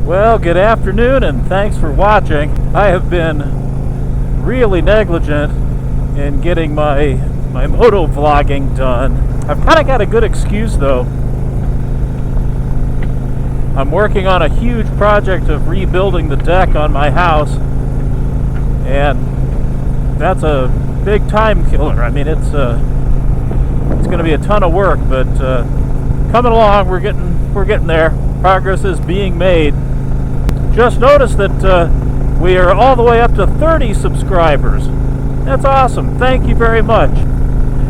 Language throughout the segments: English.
Well, good afternoon and thanks for watching. I have been really negligent in getting my MotoVlogging done. I've kind of got a good excuse though. I'm working on a huge project of rebuilding the deck on my house, and that's a big time killer. I mean, it's going to be a ton of work, but coming along, we're getting there. Progress is being made. Just noticed that we are all the way up to 30 subscribers. That's awesome. Thank you very much.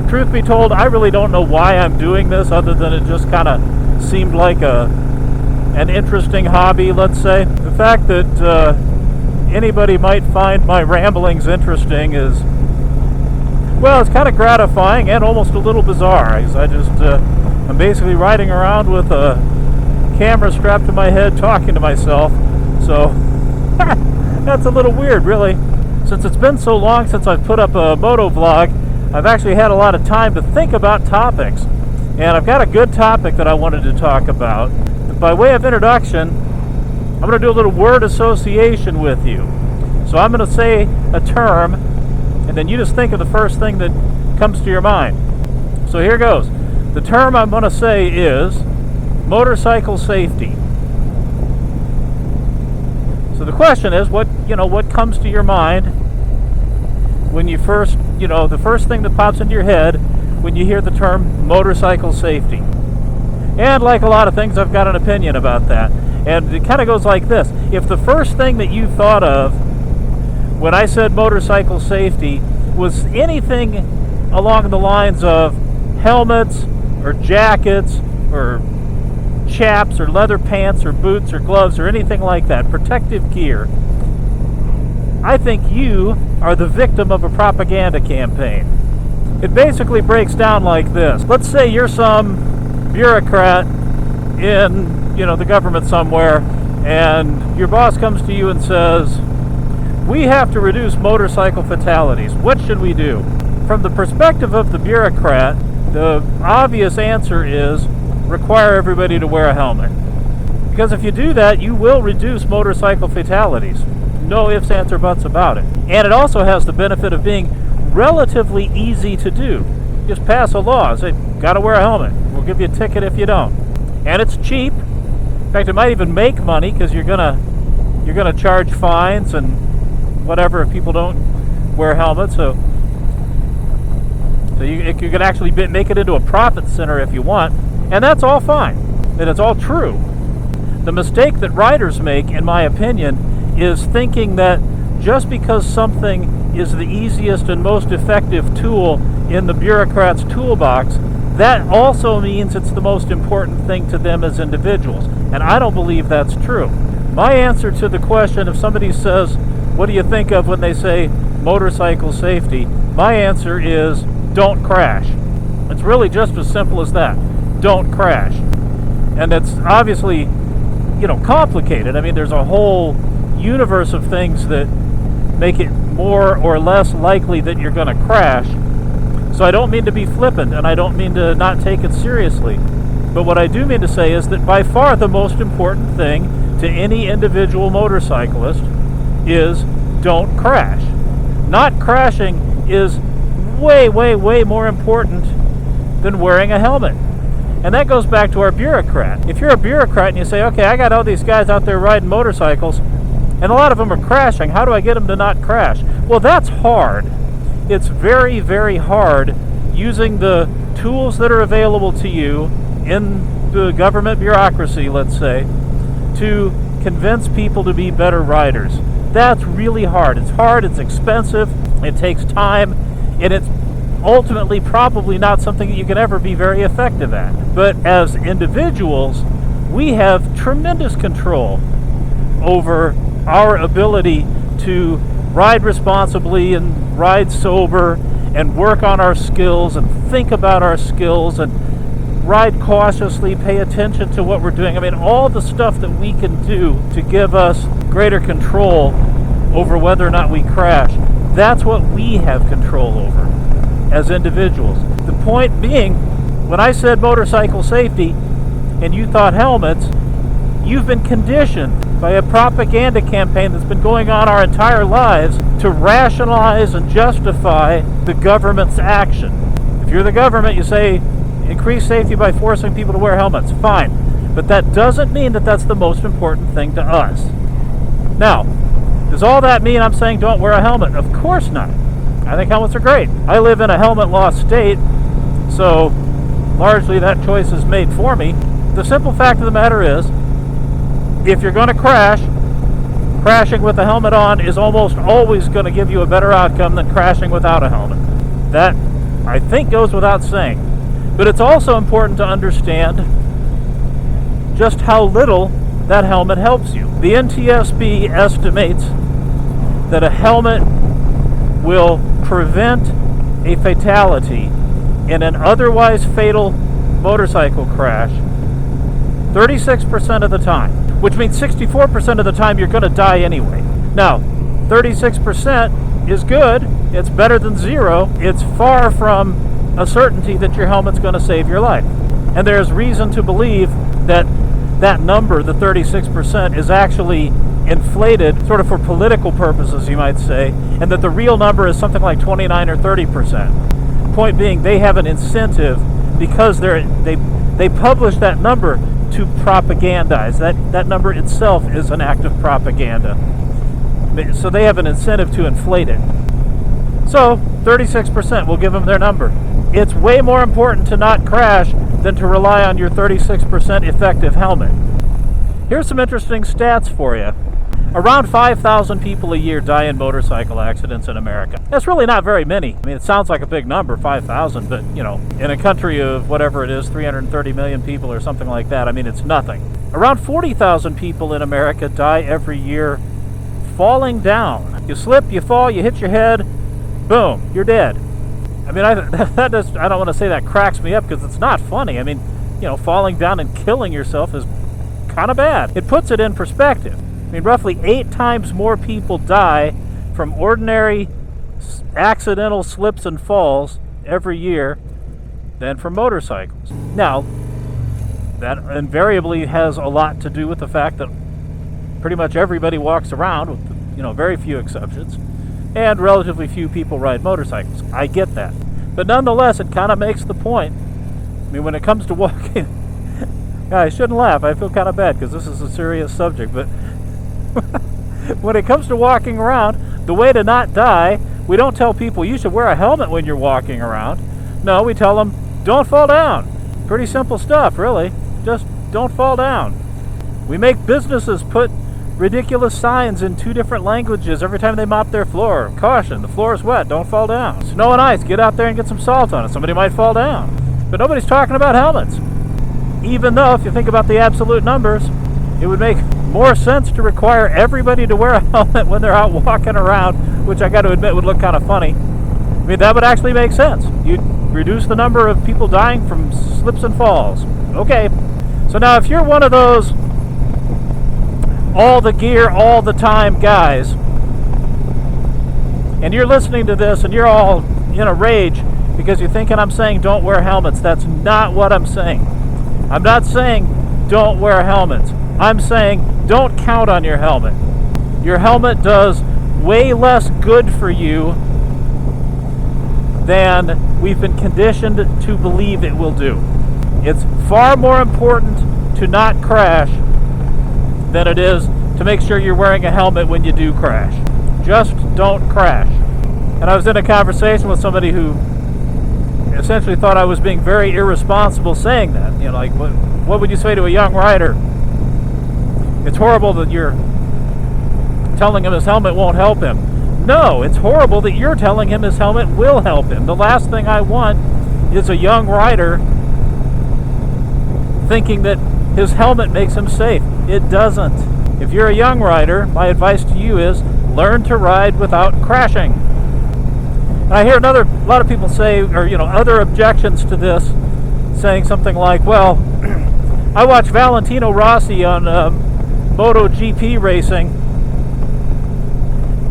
Truth be told, I really don't know why I'm doing this, other than it just kind of seemed like an interesting hobby, let's say. The fact that anybody might find my ramblings interesting is, well, it's kind of gratifying and almost a little bizarre. I'm basically riding around with a camera strapped to my head talking to myself. So that's a little weird, really. Since it's been so long since I've put up a MotoVlog, I've actually had a lot of time to think about topics. And I've got a good topic that I wanted to talk about. By way of introduction, I'm going to do a little word association with you. So I'm going to say a term, and then you just think of the first thing that comes to your mind. So here goes. The term I'm going to say is motorcycle safety. So the question is, what comes to your mind when you first, the first thing that pops into your head when you hear the term motorcycle safety? And like a lot of things, I've got an opinion about that. And it kind of goes like this. If the first thing that you thought of when I said motorcycle safety was anything along the lines of helmets or jackets or chaps or leather pants or boots or gloves or anything like that, protective gear, I think you are the victim of a propaganda campaign. It basically breaks down like this. Let's say you're some bureaucrat in, the government somewhere, and your boss comes to you and says, we have to reduce motorcycle fatalities. What should we do? From the perspective of the bureaucrat, the obvious answer is require everybody to wear a helmet. Because if you do that, you will reduce motorcycle fatalities. No ifs, ands, or buts about it. And it also has the benefit of being relatively easy to do. Just pass a law, say, gotta wear a helmet. We'll give you a ticket if you don't. And it's cheap. In fact, it might even make money, because you're gonna charge fines and whatever if people don't wear helmets. So you can actually make it into a profit center if you want. And that's all fine. And it's all true. The mistake that riders make, in my opinion, is thinking that just because something is the easiest and most effective tool in the bureaucrat's toolbox, that also means it's the most important thing to them as individuals. And I don't believe that's true. My answer to the question, if somebody says, what do you think of when they say motorcycle safety? My answer is, don't crash. It's really just as simple as that. Don't crash. And it's obviously, complicated. I mean, there's a whole universe of things that make it more or less likely that you're going to crash. So I don't mean to be flippant, and I don't mean to not take it seriously. But what I do mean to say is that by far the most important thing to any individual motorcyclist is don't crash. Not crashing is way, way, way more important than wearing a helmet. And that goes back to our bureaucrat. If you're a bureaucrat and you say, okay, I got all these guys out there riding motorcycles, and a lot of them are crashing, how do I get them to not crash? Well, that's hard. It's very, very hard using the tools that are available to you in the government bureaucracy, let's say, to convince people to be better riders. That's really hard. It's hard, it's expensive, it takes time, and it's ultimately probably not something that you can ever be very effective at. But as individuals, we have tremendous control over our ability to ride responsibly and ride sober and work on our skills and think about our skills and ride cautiously, pay attention to what we're doing. I mean, all the stuff that we can do to give us greater control over whether or not we crash, that's what we have control over as individuals. The point being, when I said motorcycle safety and you thought helmets, you've been conditioned by a propaganda campaign that's been going on our entire lives to rationalize and justify the government's action. If you're the government, you say, increase safety by forcing people to wear helmets. Fine. But that doesn't mean that that's the most important thing to us. Now, does all that mean I'm saying don't wear a helmet? Of course not. I think helmets are great. I live in a helmet-lost state, so largely that choice is made for me. The simple fact of the matter is, if you're going to crash, crashing with a helmet on is almost always going to give you a better outcome than crashing without a helmet. That, I think, goes without saying. But it's also important to understand just how little that helmet helps you. The NTSB estimates that a helmet will prevent a fatality in an otherwise fatal motorcycle crash 36% of the time, which means 64% of the time you're going to die anyway. Now, 36% is good. It's better than zero. It's far from a certainty that your helmet's going to save your life. And there's reason to believe that that number, the 36%, is actually inflated sort of for political purposes, you might say, and that the real number is something like 29 or 30%. Point being, they have an incentive because they publish that number to propagandize. That number itself is an act of propaganda. So they have an incentive to inflate it. So 36% will give them their number. It's way more important to not crash than to rely on your 36% effective helmet. Here's some interesting stats for you. Around 5,000 people a year die in motorcycle accidents in America. That's really not very many. I mean, it sounds like a big number, 5,000, but, you know, in a country of whatever it is, 330 million people or something like that, I mean, it's nothing. Around 40,000 people in America die every year falling down. You slip, you fall, you hit your head, boom, you're dead. I mean, I don't want to say that cracks me up because it's not funny. I mean, you know, falling down and killing yourself is kind of bad. It puts it in perspective. I mean, roughly 8 times more people die from ordinary accidental slips and falls every year than from motorcycles. Now, that invariably has a lot to do with the fact that pretty much everybody walks around, with, you know, very few exceptions, and relatively few people ride motorcycles. I get that. But nonetheless, it kind of makes the point. I mean, when it comes to walking, I shouldn't laugh. I feel kind of bad because this is a serious subject, but when it comes to walking around, the way to not die, we don't tell people you should wear a helmet when you're walking around. No, we tell them don't fall down. Pretty simple stuff, really. Just don't fall down. We make businesses put ridiculous signs in 2 different languages every time they mop their floor. Caution, the floor is wet, don't fall down. Snow and ice, get out there and get some salt on it. Somebody might fall down. But nobody's talking about helmets. Even though, if you think about the absolute numbers, it would make more sense to require everybody to wear a helmet when they're out walking around, which I got to admit would look kind of funny. I mean, that would actually make sense. You'd reduce the number of people dying from slips and falls. Okay. So now if you're one of those all the gear, all the time guys, and you're listening to this and you're all in a rage because you're thinking I'm saying don't wear helmets, that's not what I'm saying. I'm not saying don't wear helmets. I'm saying don't count on your helmet. Your helmet does way less good for you than we've been conditioned to believe it will do. It's far more important to not crash than it is to make sure you're wearing a helmet when you do crash. Just don't crash. And I was in a conversation with somebody who essentially thought I was being very irresponsible saying that. You know, like, what would you say to a young rider? It's horrible that you're telling him his helmet won't help him. No, it's horrible that you're telling him his helmet will help him. The last thing I want is a young rider thinking that his helmet makes him safe. It doesn't. If you're a young rider, my advice to you is learn to ride without crashing. And I hear a lot of people say, or other objections to this, saying something like, well, I watch Valentino Rossi on MotoGP racing,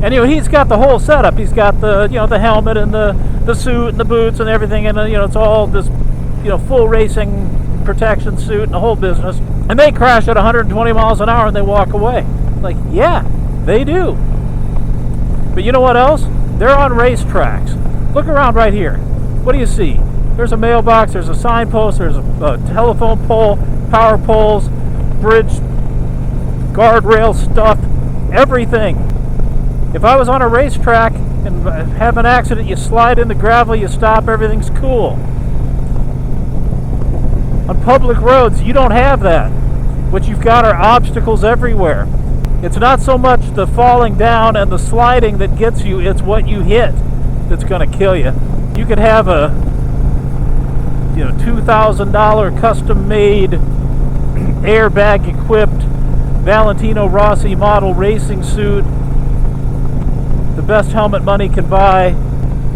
and he's got the whole setup. He's got the the helmet and the suit and the boots and everything, and it's all this full racing protection suit and the whole business. And they crash at 120 miles an hour and they walk away. Like, yeah, they do. But you know what else? They're on racetracks. Look around right here. What do you see? There's a mailbox, there's a signpost, there's a telephone pole, power poles, bridge, guardrail stuff, everything. If I was on a racetrack and have an accident, you slide in the gravel, you stop, everything's cool. On public roads, you don't have that. What you've got are obstacles everywhere. It's not so much the falling down and the sliding that gets you, it's what you hit that's going to kill you. You could have a $2,000 custom-made airbag-equipped Valentino Rossi model racing suit, the best helmet money can buy,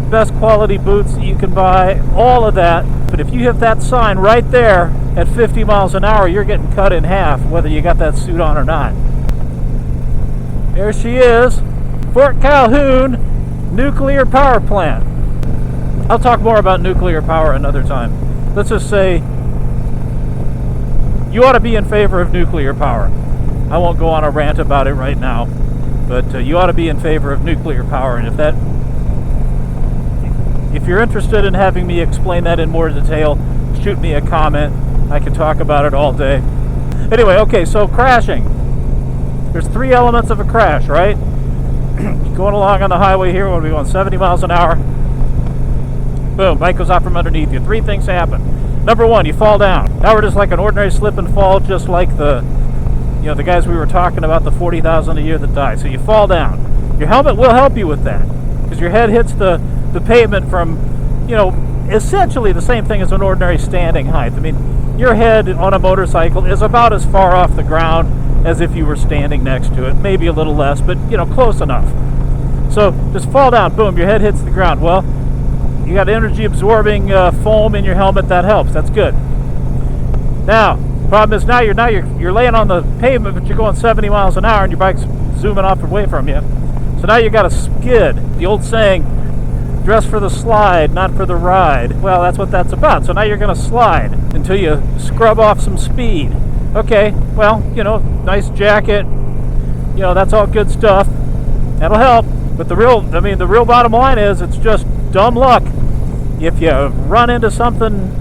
best quality boots that you can buy, all of that. But if you hit that sign right there at 50 miles an hour, you're getting cut in half, whether you got that suit on or not. There she is, Fort Calhoun nuclear power plant. I'll talk more about nuclear power another time. Let's just say you ought to be in favor of nuclear power. I won't go on a rant about it right now, but you ought to be in favor of nuclear power. And if you're interested in having me explain that in more detail, shoot me a comment. I can talk about it all day. Anyway, okay, so crashing. There's three elements of a crash, right? Going along on the highway here, when we're going 70 miles an hour. Boom, bike goes out from underneath you. Three things happen. Number one, you fall down. Now we're just like an ordinary slip and fall, just like the guys we were talking about, the 40,000 a year that die. So you fall down. Your helmet will help you with that, because your head hits the pavement from, essentially the same thing as an ordinary standing height. I mean, your head on a motorcycle is about as far off the ground as if you were standing next to it. Maybe a little less, but, close enough. So just fall down, boom, your head hits the ground. Well, you got energy absorbing foam in your helmet. That helps. That's good. Now, problem is now you're laying on the pavement, but you're going 70 miles an hour and your bike's zooming off away from you. So now you got a skid. The old saying, dress for the slide, not for the ride. Well, that's what that's about. So now you're going to slide until you scrub off some speed. Okay, well, nice jacket. That's all good stuff. That'll help. But the real bottom line is it's just dumb luck. If you run into something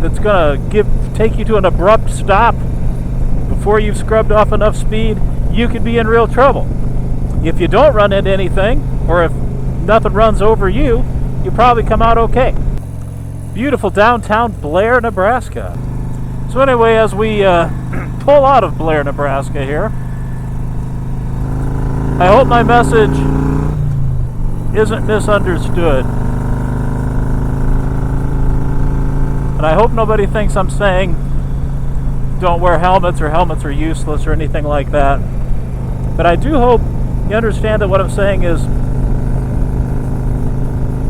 that's going to take you to an abrupt stop before you've scrubbed off enough speed, you could be in real trouble. If you don't run into anything, or if nothing runs over you, you probably come out okay. Beautiful downtown Blair, Nebraska. So anyway, as we pull out of Blair, Nebraska here, I hope my message isn't misunderstood. And I hope nobody thinks I'm saying don't wear helmets or helmets are useless or anything like that. But I do hope you understand that what I'm saying is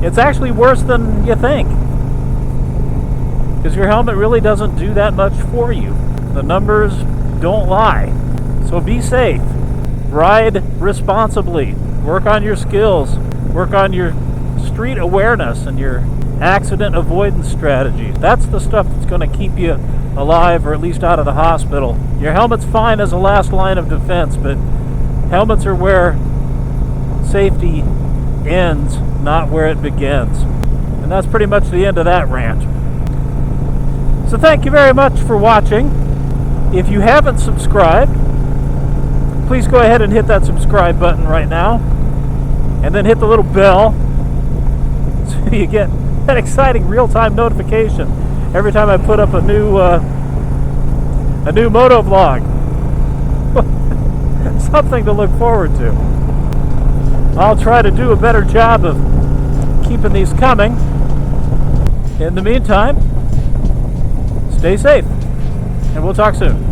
it's actually worse than you think. Because your helmet really doesn't do that much for you. The numbers don't lie. So be safe. Ride responsibly. Work on your skills. Work on your street awareness and your accident avoidance strategies. That's the stuff that's going to keep you alive, or at least out of the hospital. Your helmet's fine as a last line of defense, but helmets are where safety ends, not where it begins. And that's pretty much the end of that rant. So thank you very much for watching. If you haven't subscribed, please go ahead and hit that subscribe button right now, and then hit the little bell so you get that exciting real-time notification every time I put up a new MotoVlog. Something to look forward to. I'll try to do a better job of keeping these coming. In the meantime, stay safe, and we'll talk soon.